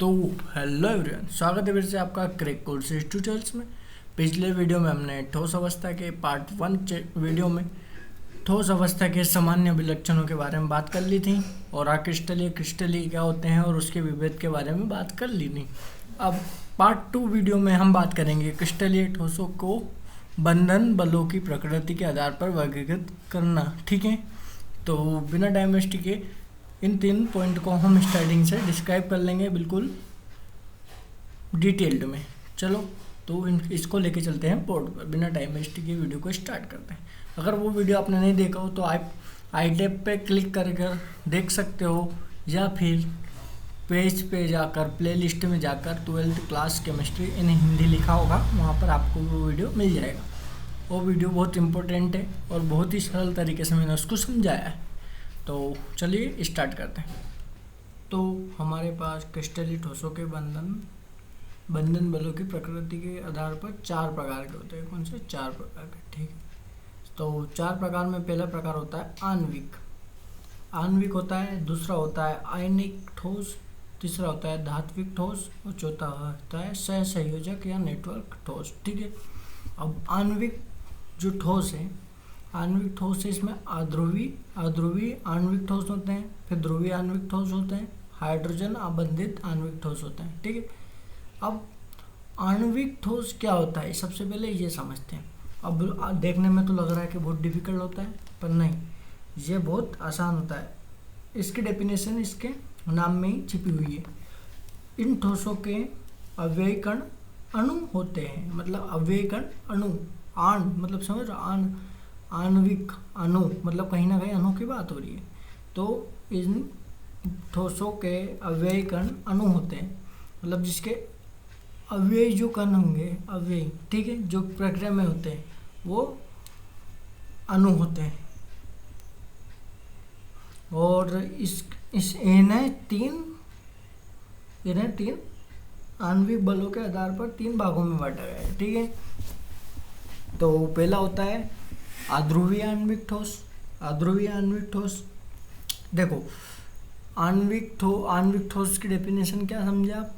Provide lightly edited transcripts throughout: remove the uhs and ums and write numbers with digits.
तो hello everyone, स्वागत है फिर से आपका क्रैक कोर्स ट्यूटोरियल्स में। पिछले वीडियो में हमने ठोस अवस्था के पार्ट 1 वीडियो में ठोस अवस्था के सामान्य विलक्षणों के बारे में बात कर ली थी और क्रिस्टलीय क्या होते हैं और उसके विभेद के बारे में बात कर ली थी। अब पार्ट 2 वीडियो में हम बात करेंगे क्रिस्टलीय ठोसों को बंधन बलों की प्रकृति के आधार पर वर्गीकृत करना। ठीक है, तो बिना टाइम वेस्ट के इन 3 पॉइंट को हम स्टार्टिंग से डिस्क्राइब कर लेंगे बिल्कुल डिटेल्ड में। चलो तो इसको लेके चलते हैं बोर्ड पर, बिना टाइम वेस्ट के वीडियो को स्टार्ट करते हैं। अगर वो वीडियो आपने नहीं देखा हो तो आप आई टैब पे क्लिक कर देख सकते हो, या फिर पेज पे जाकर प्लेलिस्ट में जाकर 12th class chemistry in Hindi लिखा होगा, वहाँ पर आपको वो वीडियो मिल जाएगा। वो वीडियो बहुत इंपॉर्टेंट है और बहुत ही सरल तरीके से मैंने उसको समझाया है। तो चलिए स्टार्ट करते हैं। तो हमारे पास क्रिस्टलीय ठोसों के बंधन बलों की प्रकृति के आधार पर 4 प्रकार के होते हैं। कौन से 4 प्रकार के? ठीक है, तो 4 प्रकार में पहला प्रकार होता है आणविक होता है, दूसरा होता है आयनिक ठोस, तीसरा होता है धात्विक ठोस और चौथा होता है सहसंयोजक या नेटवर्क ठोस। ठीक है, अब आणविक जो ठोस है, आणविक ठोस है, इसमें अध्रुवी आणविक ठोस होते हैं, फिर ध्रुवीय आणविक ठोस होते हैं, हाइड्रोजन आबंधित आणविक ठोस होते हैं। ठीक है, अब आणविक ठोस क्या होता है सबसे पहले ये समझते हैं। अब देखने में तो लग रहा है कि बहुत डिफिकल्ट होता है, पर नहीं, ये बहुत आसान होता है। इसकी डेफिनेशन इसके नाम में ही छिपी हुई है। इन ठोसों के अव्ययी कण अणु होते हैं, मतलब अव्ययी कण अणु, आण मतलब समझ रहे, आणविक अणु मतलब कहीं ना कहीं अणु की बात हो रही है। तो इन ठोसों के अव्ययी कण अणु होते हैं, मतलब जिसके अव्ययी जो कण होंगे, अव्ययी, ठीक है, जो प्रक्रिया में होते हैं वो अणु होते हैं। और इन्हें तीन आणविक बलों के आधार पर 3 भागों में बांटा गया है। ठीक है, तो पहला होता है अध्रुवीय आणविक ठोस। देखो, आणविक ठोस की डेफिनेशन क्या समझे आप,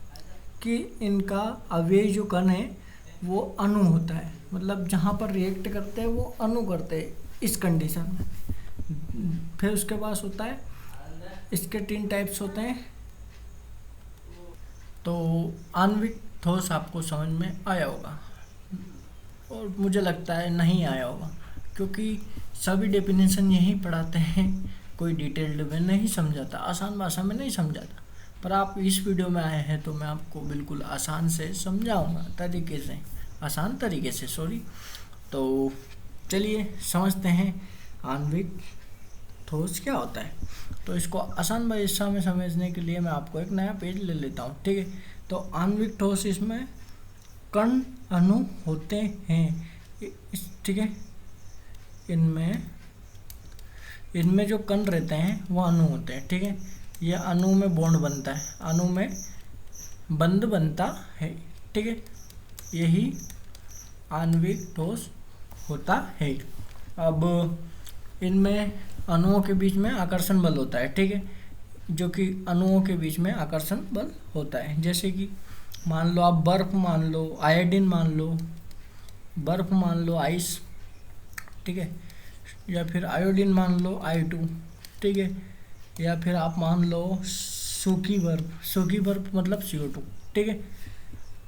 कि इनका अव्ययी जो कण है वो अणु होता है, मतलब जहाँ पर रिएक्ट करते हैं वो अणु करते हैं इस कंडीशन में। फिर उसके पास होता है, इसके 3 टाइप्स होते हैं। तो आणविक ठोस आपको समझ में आया होगा, और मुझे लगता है नहीं आया होगा, क्योंकि सभी डेफिनेशन यही पढ़ाते हैं, कोई डिटेल्ड में नहीं समझाता, आसान भाषा में नहीं समझाता। पर आप इस वीडियो में आए हैं तो मैं आपको बिल्कुल आसान से समझाऊंगा, आसान तरीके से सॉरी। तो चलिए समझते हैं आणविक ठोस क्या होता है। तो इसको आसान भाषा में समझने के लिए मैं आपको एक नया पेज ले लेता हूँ। ठीक है, तो आणविक ठोस, इसमें कण अणु होते हैं, ठीक है, इनमें जो कण रहते हैं वो अणु होते हैं। ठीक है, यह अणु में बॉन्ड बनता है, अणु में बंध बनता है। ठीक है, यही आणविक ठोस होता है। अब इनमें अणुओं के बीच में आकर्षण बल होता है। ठीक है, जो कि अणुओं के बीच में आकर्षण बल होता है। जैसे कि मान लो आप बर्फ मान लो, आयोडीन मान लो, बर्फ मान लो आइस, ठीक है, या फिर आयोडीन मान लो I2, ठीक है, या फिर आप मान लो सूखी बर्फ मतलब CO2। ठीक है,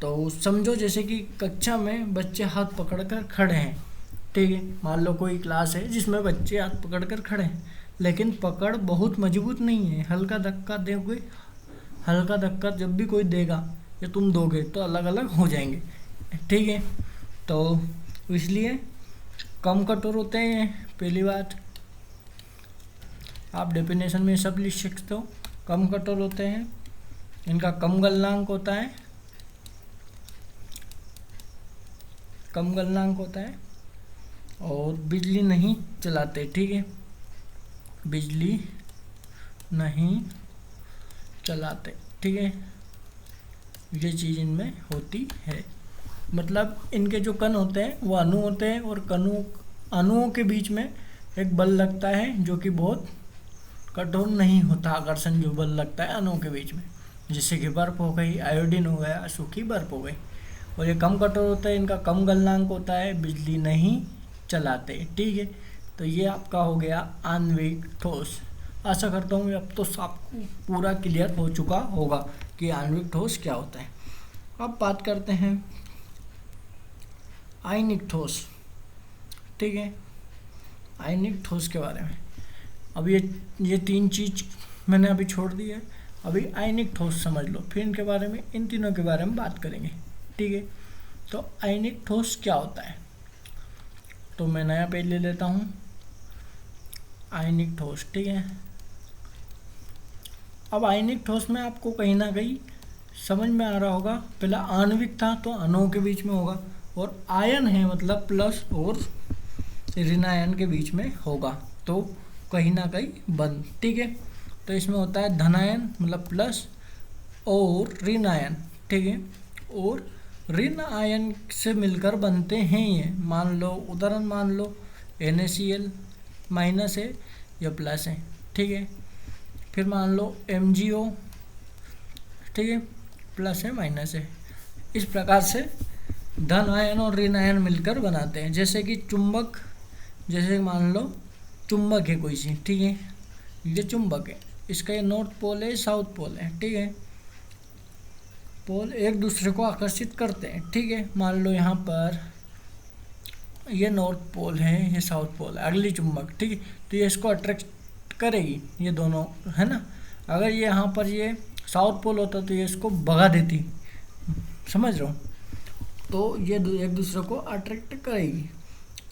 तो समझो जैसे कि कक्षा में बच्चे हाथ पकड़कर खड़े हैं। ठीक है, मान लो कोई क्लास है जिसमें बच्चे हाथ पकड़कर खड़े हैं, लेकिन पकड़ बहुत मजबूत नहीं है, हल्का धक्का जब भी कोई देगा या तुम दोगे तो अलग अलग हो जाएंगे। ठीक है, तो इसलिए कम कठोर होते हैं। पहली बात, आप डेफिनेशन में सब लिख सकते हो, कम कठोर होते हैं, इनका कम गलनांक होता है, और बिजली नहीं चलाते। ठीक है, बिजली नहीं चलाते। ठीक है, ये चीज़ इनमें होती है, मतलब इनके जो कण होते हैं वो अणु होते हैं, और अणुओं के बीच में एक बल लगता है जो कि बहुत कठोर नहीं होता, आकर्षण जो बल लगता है अणुओं के बीच में जैसे कि बर्फ़ हो गई, आयोडीन हो गया, सूखी बर्फ़ हो गई। और ये कम कठोर होता है, इनका कम गलनांक होता है, बिजली नहीं चलाते। ठीक है, तो ये आपका हो गया आणविक ठोस। आशा करता हूँ अब तो आपको पूरा क्लियर हो चुका होगा कि आणविक ठोस क्या होता है। अब बात करते हैं आयनिक ठोस। ठीक है, आयनिक ठोस के बारे में। अब ये तीन चीज मैंने अभी छोड़ दी है, अभी आयनिक ठोस समझ लो, फिर इनके बारे में, इन तीनों के बारे में बात करेंगे। ठीक है, तो आयनिक ठोस क्या होता है, तो मैं नया पेज ले लेता हूँ। आयनिक ठोस, ठीक है। अब आयनिक ठोस में आपको कहीं ना कहीं समझ में आ रहा होगा, पहला आणविक था तो अणुओं के बीच में होगा, और आयन है मतलब प्लस और ऋण आयन के बीच में होगा, तो कहीं ना कहीं बंद। ठीक है, तो इसमें होता है धनायन मतलब प्लस और ऋण आयन। ठीक है, और ऋण आयन से मिलकर बनते हैं ये, मान लो उदाहरण मान लो NaCl माइनस है या प्लस है। ठीक है, फिर मान लो MgO, ठीक है, प्लस है माइनस है। इस प्रकार से धन आयन और ऋण आयन मिलकर बनाते हैं। जैसे कि चुंबक, जैसे मान लो चुंबक है कोई सी, ठीक है, ये चुंबक है, इसका ये नॉर्थ पोल है, साउथ पोल है। ठीक है, पोल एक दूसरे को आकर्षित करते हैं। ठीक है, मान लो यहाँ पर ये नॉर्थ पोल है, ये साउथ पोल है, अगली चुंबक। ठीक है, तो ये इसको अट्रैक्ट करेगी, ये दोनों, है ना। अगर ये यहाँ पर ये साउथ पोल होता तो ये इसको भगा देती, समझ रहा हूँ, तो ये एक दूसरे को अट्रैक्ट करेगी।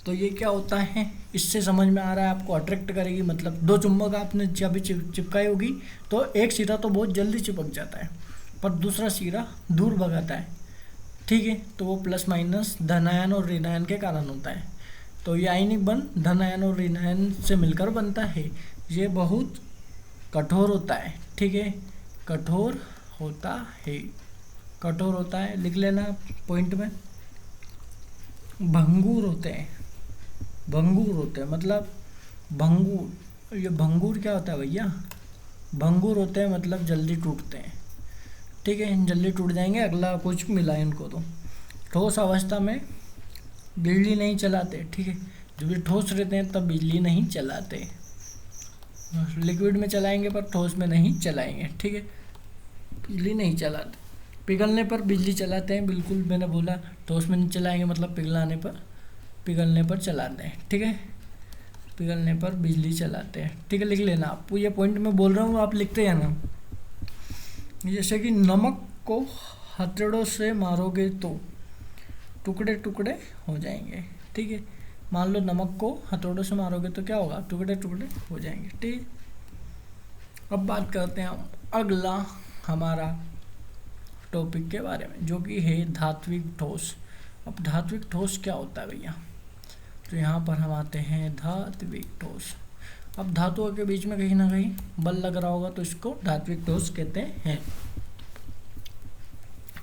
तो ये क्या होता है, इससे समझ में आ रहा है आपको, अट्रैक्ट करेगी मतलब दो चुंबक आपने जब चिपकाई होगी तो एक सिरा तो बहुत जल्दी चिपक जाता है, पर दूसरा सिरा दूर भगाता है। ठीक है, तो वो प्लस माइनस धनायन और ऋणायन के कारण होता है। तो ये आयनिक बंध धनायन और ऋणायन से मिलकर बनता है। ये बहुत कठोर होता है। ठीक है, कठोर होता है, कठोर होता है, लिख लेना पॉइंट में। भंगुर होते हैं, भंगुर होते हैं मतलब भंगुर, ये भंगुर क्या होता है भैया, भंगुर होते हैं मतलब जल्दी टूटते हैं। ठीक है, जल्दी टूट जाएंगे, अगला कुछ मिला इनको तो। ठोस अवस्था में बिजली नहीं चलाते। ठीक है, जब भी ठोस रहते हैं तब बिजली नहीं चलाते, लिक्विड में चलाएंगे पर ठोस में नहीं चलाएंगे। ठीक है, बिजली नहीं चलाते, पिघलने पर बिजली चलाते हैं, बिल्कुल मैंने बोला ठोस में नहीं चलाएंगे मतलब पिघलने पर चलाते हैं। ठीक है, पिघलने पर बिजली चलाते हैं। ठीक है, लिख लेना आप, ये पॉइंट मैं बोल रहा हूँ आप लिखते हैं ना। जैसे कि नमक को हथौड़ों से मारोगे तो टुकड़े टुकड़े हो जाएंगे। ठीक है, मान लो नमक को हथौड़ों से मारोगे तो क्या होगा, टुकड़े टुकड़े हो जाएंगे। ठीक है, अब बात करते हैं हम अगला हमारा टॉपिक के बारे में, जो कि है धात्विक ठोस। अब धात्विक ठोस क्या होता है भैया, तो यहाँ पर हम आते हैं धात्विक ठोस। अब धातुओं के बीच में कहीं ना कहीं बल लग रहा होगा तो इसको धात्विक ठोस कहते हैं।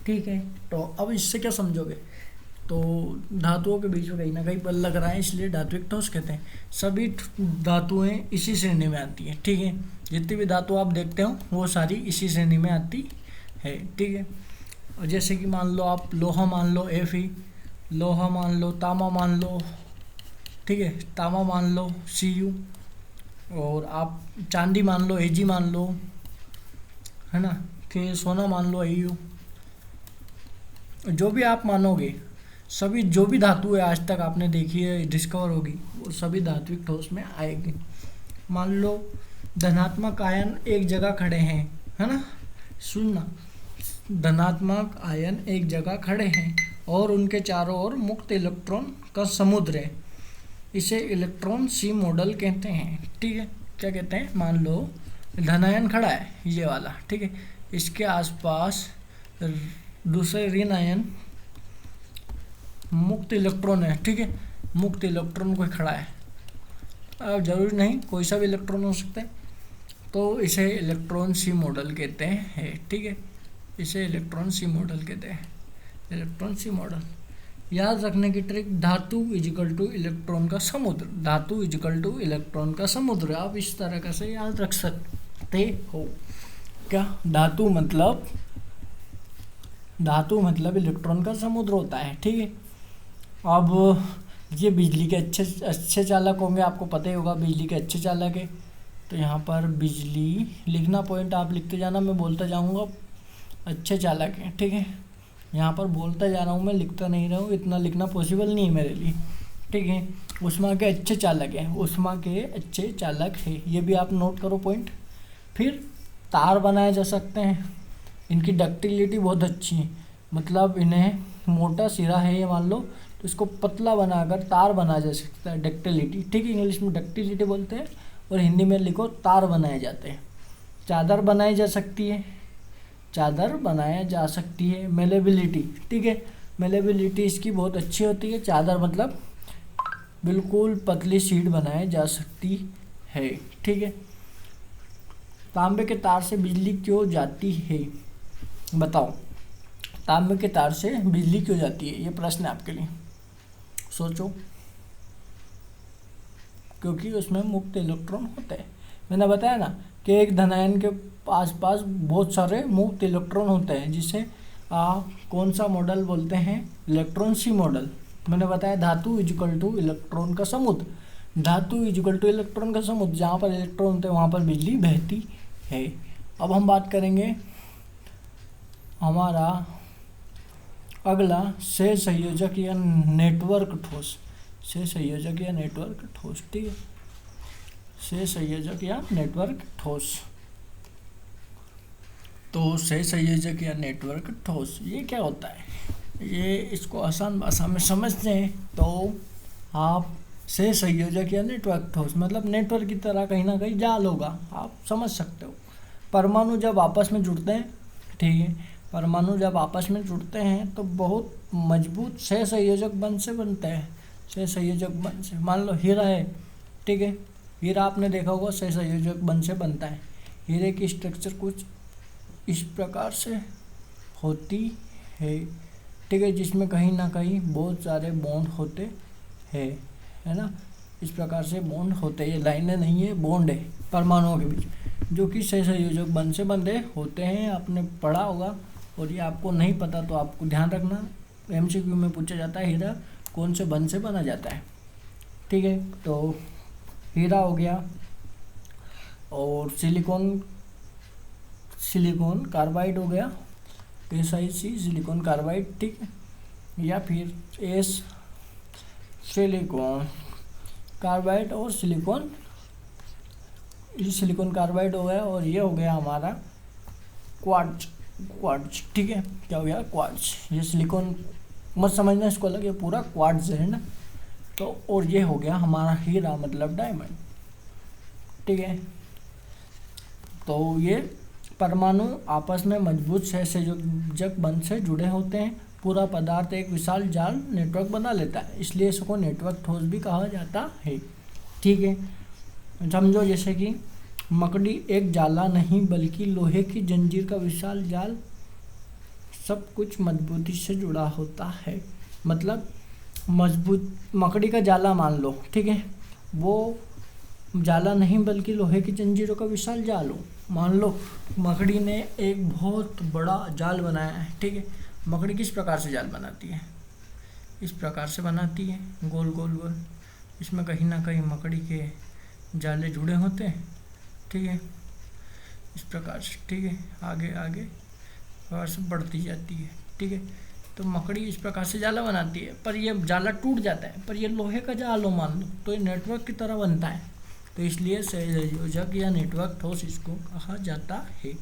ठीक है, तो अब इससे क्या समझोगे, तो धातुओं के बीच में कहीं ना कहीं बल लग रहा है इसलिए धात्विक ठोस कहते हैं। सभी धातुएं इसी श्रेणी में आती हैं। ठीक है, जितनी भी धातु आप देखते हो वो सारी इसी श्रेणी में आती है। ठीक है, और जैसे कि मान लो आप लोहा मान लो Fe, लोहा मान लो, तांबा मान लो, ठीक है, तांबा मान लो Cu, और आप चांदी मान लो Ag मान लो, है ना, फिर सोना मान लो Au। जो भी आप मानोगे, सभी जो भी धातु है आज तक आपने देखी है डिस्कवर होगी, वो सभी धात्विक ठोस में आएगी। मान लो धनात्मक आयन एक जगह खड़े हैं, है ना, सुनना, धनात्मक आयन एक जगह खड़े हैं और उनके चारों ओर मुक्त इलेक्ट्रॉन का समुद्र है, इसे इलेक्ट्रॉन सी मॉडल कहते हैं। ठीक है, क्या कहते हैं, मान लो धनायन खड़ा है ये वाला, ठीक है, इसके आसपास दूसरे ऋण आयन मुक्त इलेक्ट्रॉन है। ठीक है, मुक्त इलेक्ट्रॉन कोई खड़ा है, अब जरूरी नहीं कोई सा भी इलेक्ट्रॉन हो सकता है, तो इसे इलेक्ट्रॉन सी मॉडल कहते हैं। ठीक है, इसे इलेक्ट्रॉन सी मॉडल कहते हैं, इलेक्ट्रॉन सी मॉडल। याद रखने की ट्रिक, धातु इजिकल टू इलेक्ट्रॉन का समुद्र, धातु इजिकल टू इलेक्ट्रॉन का समुद्र, आप इस तरह का से याद रख सकते हो। क्या धातु मतलब इलेक्ट्रॉन का समुद्र होता है, ठीक है। अब ये बिजली के अच्छे चालक होंगे, आपको पता ही होगा बिजली के अच्छे चालक है। तो यहाँ पर बिजली लिखना, पॉइंट आप लिखते जाना, मैं बोलता जाऊँगा। अच्छे चालक हैं, ठीक है। यहाँ पर बोलता जा रहा हूँ मैं, लिखता नहीं रहा हूँ, इतना लिखना पॉसिबल नहीं है मेरे लिए, ठीक है। ऊष्मा के अच्छे चालक हैं, ऊष्मा के अच्छे चालक है, ये भी आप नोट करो पॉइंट। फिर तार बनाए जा सकते हैं, इनकी डक्टिलिटी बहुत अच्छी है, मतलब इन्हें मोटा सिरा है ये मान लो, तो इसको पतला बनाकर तार बनाया जा सकता है, डक्टिलिटी, ठीक है। इंग्लिश में डक्टिलिटी बोलते हैं और हिंदी में लिखो तार बनाए जाते हैं। चादर बनाई जा सकती है, चादर बनाया जा सकती है। मेलेबिलिटी, ठीक है, मेलेबिलिटी इसकी बहुत अच्छी होती है। चादर मतलब बिल्कुल पतली शीट बनाई जा सकती है, ठीक है। तांबे के तार से बिजली क्यों जाती है, बताओ। तांबे के तार से बिजली क्यों जाती है, ये प्रश्न है आपके लिए, सोचो। क्योंकि उसमें मुक्त इलेक्ट्रॉन होते हैं। मैंने बताया ना कि एक धनायन के आसपास बहुत सारे मुक्त इलेक्ट्रॉन होते हैं, जिसे कौन सा मॉडल बोलते हैं, इलेक्ट्रॉन सी मॉडल। मैंने बताया धातु इक्वल टू इलेक्ट्रॉन का समुद्र, धातु इक्वल टू इलेक्ट्रॉन का समुद्र, जहाँ पर इलेक्ट्रॉन होते हैं वहाँ पर बिजली बहती है। अब हम बात करेंगे हमारा अगला सहसंयोजक या नेटवर्क ठोस, सहसंयोजक या नेटवर्क ठोस, ठीक है। सहसंयोजक या नेटवर्क ठोस, तो सहसंयोजक या नेटवर्क ठोस ये क्या होता है, ये इसको आसान भाषा में समझते हैं तो आप सहसंयोजक या नेटवर्क ठोस मतलब नेटवर्क की तरह कहीं ना कहीं जाल होगा, आप समझ सकते हो। परमाणु जब आपस में जुड़ते हैं, ठीक है, परमाणु जब आपस में जुड़ते हैं तो बहुत मजबूत सहसंयोजक बंध से बनते हैं। सहसंयोजक बंध से, मान लो हीरा है, ठीक है, हीरा आपने देखा होगा सहसंयोजक बंध से बनता है। हीरे की स्ट्रक्चर कुछ इस प्रकार से होती है, ठीक है, जिसमें कहीं ना कहीं बहुत सारे बॉन्ड होते हैं, है ना। इस प्रकार से बॉन्ड होते हैं, ये लाइनें नहीं है, बॉन्ड है परमाणुओं के बीच, जो कि सहसंयोजक बंध से बंधे होते हैं। आपने पढ़ा होगा, और ये आपको नहीं पता तो आपको ध्यान रखना, एमसीक्यू में पूछा जाता है हीरा कौन से बंध से बना जाता है, ठीक है। तो हीरा हो गया, और सिलिकॉन कार्बाइड हो गया, SiC सिलिकॉन कार्बाइड, ठीक है, या फिर सिलिकॉन कार्बाइड और सिलिकॉन कार्बाइड हो गया, और ये हो गया हमारा क्वार्ट्ज, ठीक है। क्या हो गया, क्वार्ट्ज। ये सिलिकॉन मत समझना इसको अलग, ये पूरा क्वार्ट्ज है ना। तो और ये हो गया हमारा हीरा मतलब डायमंड, ठीक है। तो ये परमाणु आपस में मजबूत सहसंयोजक बंध से जुड़े होते हैं। पूरा पदार्थ एक विशाल जाल नेटवर्क बना लेता है, इसलिए इसको नेटवर्क ठोस भी कहा जाता है, ठीक है। समझो जैसे कि मकड़ी एक जाला नहीं बल्कि लोहे की जंजीर का विशाल जाल, सब कुछ मजबूती से जुड़ा होता है। मतलब मजबूत मकड़ी का जाला मान लो, ठीक है, वो जाला नहीं बल्कि लोहे की जंजीरों का विशाल जाल हो। मान लो मकड़ी ने एक बहुत बड़ा जाल बनाया है, ठीक है। मकड़ी किस प्रकार से जाल बनाती है, इस प्रकार से बनाती है, गोल गोल गोल। इसमें कहीं ना कहीं मकड़ी के जाले जुड़े होते हैं, ठीक है, इस प्रकार से, ठीक है। आगे आगे और से बढ़ती जाती है, ठीक है। तो मकड़ी इस प्रकार से जाला बनाती है, पर ये जाला टूट जाता है, पर ये लोहे का जाल हो मान लो, तो ये नेटवर्क की तरह बनता है। तो इसलिए सहसंयोजक या नेटवर्क ठोस इसको कहा जाता है।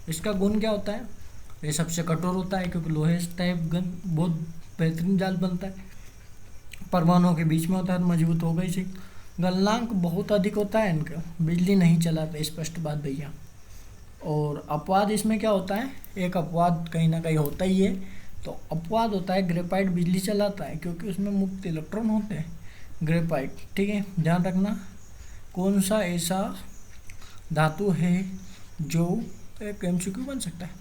इसका गुण क्या होता है, ये सबसे कठोर होता है क्योंकि लोहे टाइप गन बहुत बेहतरीन जाल बनता है, परमाणुओं के बीच में होता है, मजबूत हो गई। गलनांक बहुत अधिक होता है इनका, बिजली नहीं चलाते, स्पष्ट बात भैया। और अपवाद इसमें क्या होता है, एक अपवाद कहीं ना कहीं होता ही है। तो अपवाद होता है ग्रेफाइट बिजली चलाता है क्योंकि उसमें मुक्त इलेक्ट्रॉन होते हैं, ग्रेफाइट, ठीक है। ध्यान रखना कौन सा ऐसा धातु है जो एक MCQ बन सकता है,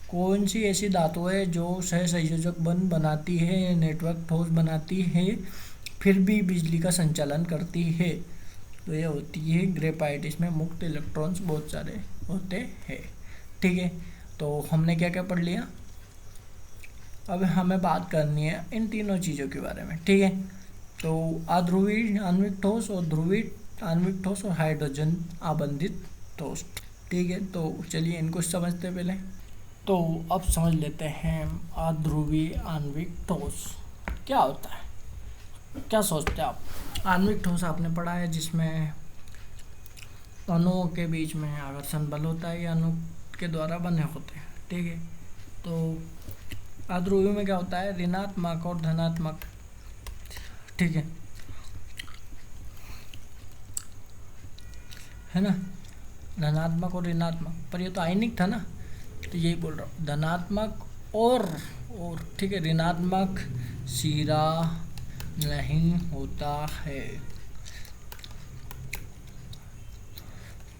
कौन सी ऐसी धातु है जो सहसंयोजक बंध बनाती है, नेटवर्क ठोस बनाती है, फिर भी बिजली का संचालन करती है। तो ये होती है ग्रेफाइट, इसमें मुक्त इलेक्ट्रॉन्स बहुत सारे होते हैं, ठीक है, तो हमने क्या क्या पढ़ लिया। अब हमें बात करनी है इन तीनों चीज़ों के बारे में, ठीक है। तो अध्रुवीय आणविक ठोस और ध्रुवीय आणविक ठोस और हाइड्रोजन आबंधित ठोस, ठीक है। तो चलिए इनको समझते हैं पहले। तो अब समझ लेते हैं अध्रुवीय आणविक ठोस क्या होता है। क्या सोचते हैं आप। आणविक ठोस आपने पढ़ा है जिसमें अणुओं के बीच में आकर्षण बल होता है, या अणु के द्वारा बने होते हैं, ठीक है। तो अध्रुवीय में क्या होता है, ऋणात्मक और धनात्मक, ठीक है ना, धनात्मक और ऋणात्मक। पर ये तो आयनिक था ना, तो यही बोल रहा हूँ, धनात्मक और ठीक है, ऋणात्मक सिरा नहीं होता है,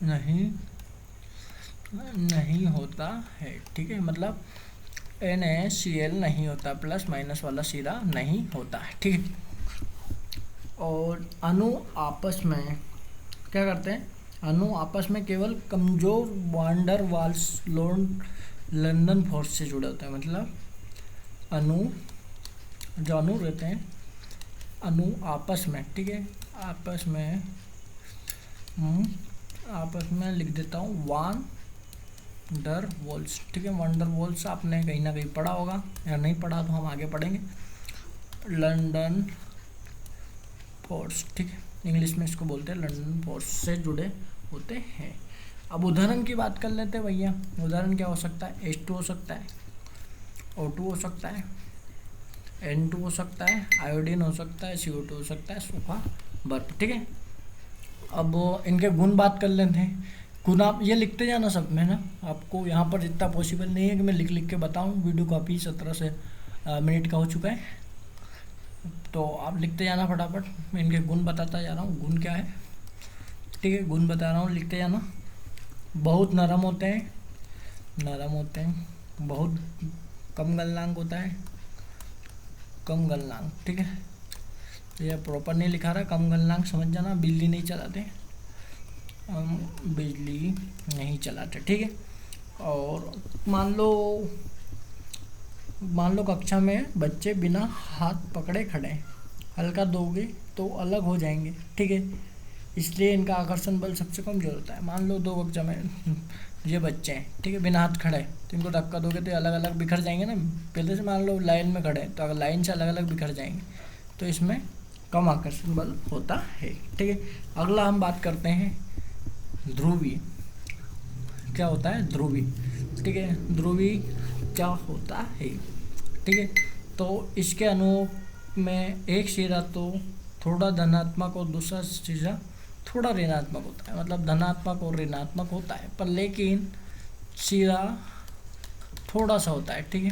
नहीं होता है, ठीक है। मतलब NaCl नहीं होता, प्लस माइनस वाला सिरा नहीं होता है, ठीक है। और अणु आपस में क्या करते हैं, अणु आपस में केवल कमजोर वांडर वाल्स लंदन फोर्स से जुड़े होते हैं। मतलब जो अणु रहते हैं, अणु आपस में, ठीक है, आपस में लिख देता हूँ वान डर वॉल्स, ठीक है। वंडर वॉल्स आपने कहीं ना कहीं पढ़ा होगा, या नहीं पढ़ा तो हम आगे पढ़ेंगे। लंदन फोर्स, ठीक है, इंग्लिश में इसको बोलते हैं लंदन फोर्स से जुड़े होते हैं। अब उदाहरण की बात कर लेते हैं भैया। उदाहरण क्या हो सकता है, H2 हो सकता है, O2 हो सकता है, N2 हो सकता है, आयोडीन हो सकता है, CO2 हो सकता है, सूखा बर्फ, ठीक है। अब इनके गुण बात कर लेते हैं। गुण आप ये लिखते जाना सब में ना, आपको यहाँ पर जितना पॉसिबल नहीं है कि मैं लिख के बताऊँ। वीडियो काफ़ी 17 मिनट का हो चुका है, तो आप लिखते जाना फटाफट। मैं इनके गुण बताता जा रहा हूँ, गुण क्या है, ठीक है, गुण बता रहा हूँ, लिखते जाना। बहुत नरम होते हैं, बहुत कम गलनांक होता है, कम गलनांक, ठीक है। तो यह प्रॉपर नहीं लिखा रहा, कम गलनांक समझ जाना। बिजली नहीं चलाते, बिजली नहीं चलाते, ठीक है। और मान लो कक्षा में बच्चे बिना हाथ पकड़े खड़े हैं, हल्का दोगे तो अलग हो जाएंगे, ठीक है। इसलिए इनका आकर्षण बल सबसे कमजोर होता है। मान लो 2 कक्षा में ये बच्चे हैं, ठीक है, बिना हाथ खड़े, तो इनको धक्का दोगे तो अलग अलग बिखर जाएंगे ना। पहले से मान लो लाइन में खड़े हैं, तो अगर लाइन से अलग अलग बिखर जाएंगे, तो इसमें कम आकर्षण बल होता है, ठीक है। अगला हम बात करते हैं ध्रुवीय। क्या होता है ध्रुवीय, ठीक है, ध्रुवीय क्या होता है, ठीक है। तो इसके अणुओं में एक सिरा तो थोड़ा धनात्मक और दूसरा सिरा थोड़ा ऋणात्मक होता है। मतलब धनात्मक और ऋणात्मक होता है, पर लेकिन सिरा थोड़ा सा होता है, ठीक है,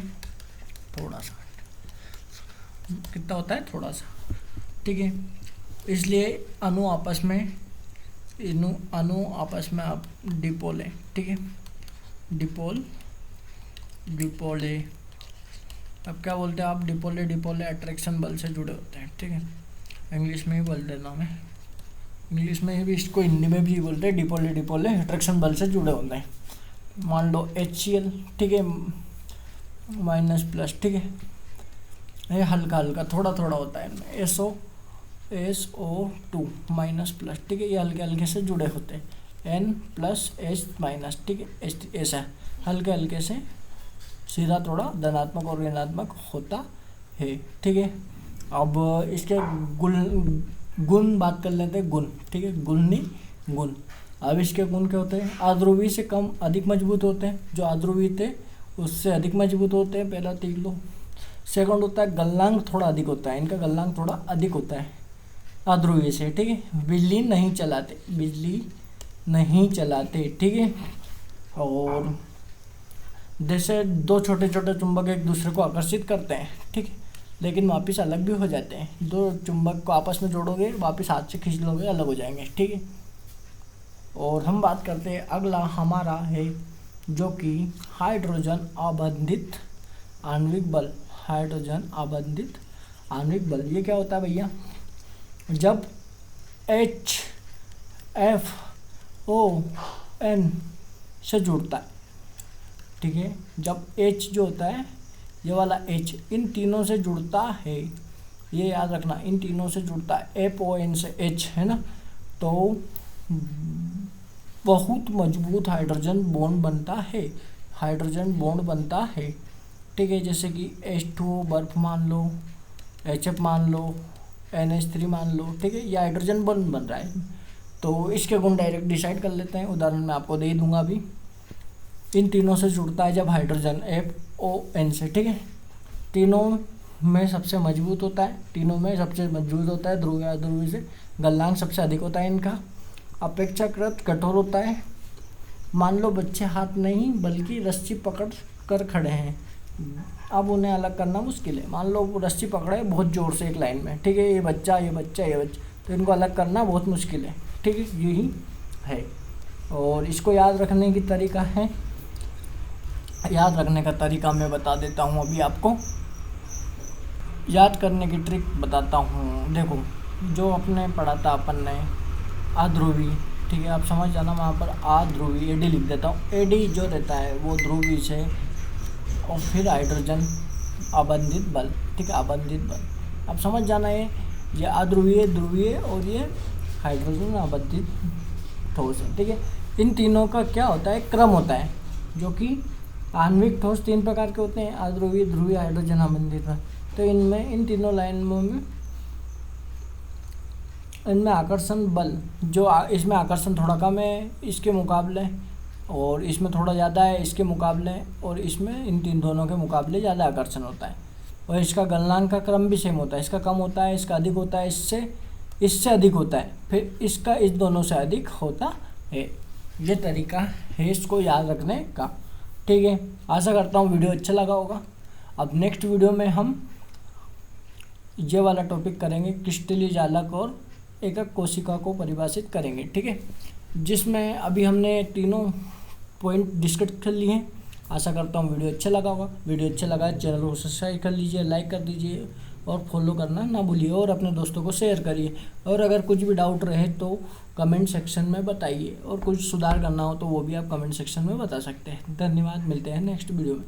थोड़ा सा। कितना होता है, थोड़ा सा, ठीक है। इसलिए अणु आपस में आप डिपोल है, ठीक है, डिपोले। अब क्या बोलते हैं आप, डिपोले अट्रैक्शन बल से जुड़े होते हैं, ठीक है। इंग्लिश में ही बोल देना मैं, इंग्लिश में भी इसको हिंदी में भी बोलते हैं, डिपोले अट्रैक्शन बल से जुड़े होते हैं। मान लो HCl, ठीक है, माइनस प्लस, ठीक है, ये हल्का थोड़ा होता है इनमें। SO2 माइनस प्लस, ठीक है, ये हल्के से जुड़े होते हैं। N+H माइनस, ठीक है, ऐसा हल्के से सीधा थोड़ा धनात्मक और ऋणात्मक होता है, ठीक है। अब इसके गुण बात कर लेते हैं, गुण, ठीक है, गुण। अब इसके गुण क्या होते हैं, अध्रुवीय से कम अधिक मजबूत होते हैं, जो अध्रुवीय थे उससे अधिक मजबूत होते हैं, पहला देख लो। सेकंड होता है गलनांक थोड़ा अधिक होता है, इनका गलनांक थोड़ा अधिक होता है अध्रुवीय से, ठीक है। बिजली नहीं चलाते, ठीक है। और जैसे 2 छोटे चुंबक एक दूसरे को आकर्षित करते हैं, ठीक है, लेकिन वापस अलग भी हो जाते हैं। 2 चुंबक को आपस में जोड़ोगे, वापस हाथ से खींच लोगे, अलग हो जाएंगे, ठीक है। और हम बात करते हैं, अगला हमारा है जो कि हाइड्रोजन आबंधित आणविक बल। हाइड्रोजन आबंधित आणविक बल, ये क्या होता है भैया, जब HFON से जुड़ता है, ठीक है। जब H जो होता है, ये वाला H इन तीनों से जुड़ता है, ये याद रखना, इन तीनों से जुड़ता है, FON से H है ना, तो बहुत मजबूत हाइड्रोजन बॉन्ड बनता है, हाइड्रोजन बॉन्ड बनता है, ठीक है। जैसे कि H2O बर्फ मान लो, HF मान लो, NH3 मान लो, ठीक है, ये हाइड्रोजन बॉन्ड बन रहा है। तो इसके गुण डायरेक्ट डिसाइड कर लेते हैं, उदाहरण मैं आपको दे ही दूंगा अभी। इन तीनों से जुड़ता है जब हाइड्रोजन FON से, ठीक है। तीनों में सबसे मजबूत होता है, तीनों में सबसे मजबूत होता है ध्रुवीय अध्रुवीय से, गलनांक सबसे अधिक होता है इनका, अपेक्षाकृत कठोर होता है। मान लो बच्चे हाथ नहीं बल्कि रस्सी पकड़ कर खड़े हैं, अब उन्हें अलग करना मुश्किल है। मान लो वो रस्सी पकड़े बहुत ज़ोर से एक लाइन में, ठीक है, ये बच्चा ये बच्चा ये बच्चा, तो इनको अलग करना बहुत मुश्किल है, ठीक है, यही है। और इसको याद रखने की तरीका है, याद रखने का तरीका मैं बता देता हूँ अभी आपको, याद करने की ट्रिक बताता हूँ। देखो जो अपने पढ़ा था अपन ने अध्रुवी, ठीक है, आप समझ जाना, वहाँ पर अध्रुवी AD लिख देता हूँ। AD जो रहता है वो ध्रुवी से, और फिर हाइड्रोजन अबंधित बल, ठीक है, अबंधित बल, आप समझ जाना है, ये अध्रुवीय ध्रुवीय और ये हाइड्रोजन अबंधित ठोस है, ठीक है। इन तीनों का क्या होता है, क्रम होता है, जो कि आणविक ठोस 3 प्रकार के होते हैं, अध्रुवीय ध्रुवीय हाइड्रोजन अबंधित बल। तो इनमें इन तीनों लाइनों में इनमें आकर्षण बल जो इसमें आकर्षण थोड़ा कम है इसके मुकाबले, और इसमें थोड़ा ज़्यादा है इसके मुकाबले, और इसमें इन तीन दोनों के मुकाबले ज़्यादा आकर्षण होता है। और इसका गलनांक का क्रम भी सेम होता है, इसका कम होता है, इसका अधिक होता है, इससे अधिक होता है, फिर इसका इस दोनों से अधिक होता है। ये तरीका है इसको याद रखने का, ठीक है। आशा करता हूँ वीडियो अच्छा लगा होगा। अब नेक्स्ट वीडियो में हम ये वाला टॉपिक करेंगे, क्रिस्टलीय जालक और एकक कोशिका को परिभाषित करेंगे, ठीक है, जिसमें अभी हमने तीनों पॉइंट डिस्कस कर लिए हैं। आशा करता हूँ वीडियो अच्छा लगा होगा। वीडियो अच्छा लगा चैनल को सब्सक्राइब कर लीजिए, लाइक कर दीजिए और फॉलो करना ना भूलिए, और अपने दोस्तों को शेयर करिए। और अगर कुछ भी डाउट रहे तो कमेंट सेक्शन में बताइए, और कुछ सुधार करना हो तो वो भी आप कमेंट सेक्शन में बता सकते हैं। धन्यवाद, मिलते हैं नेक्स्ट वीडियो में।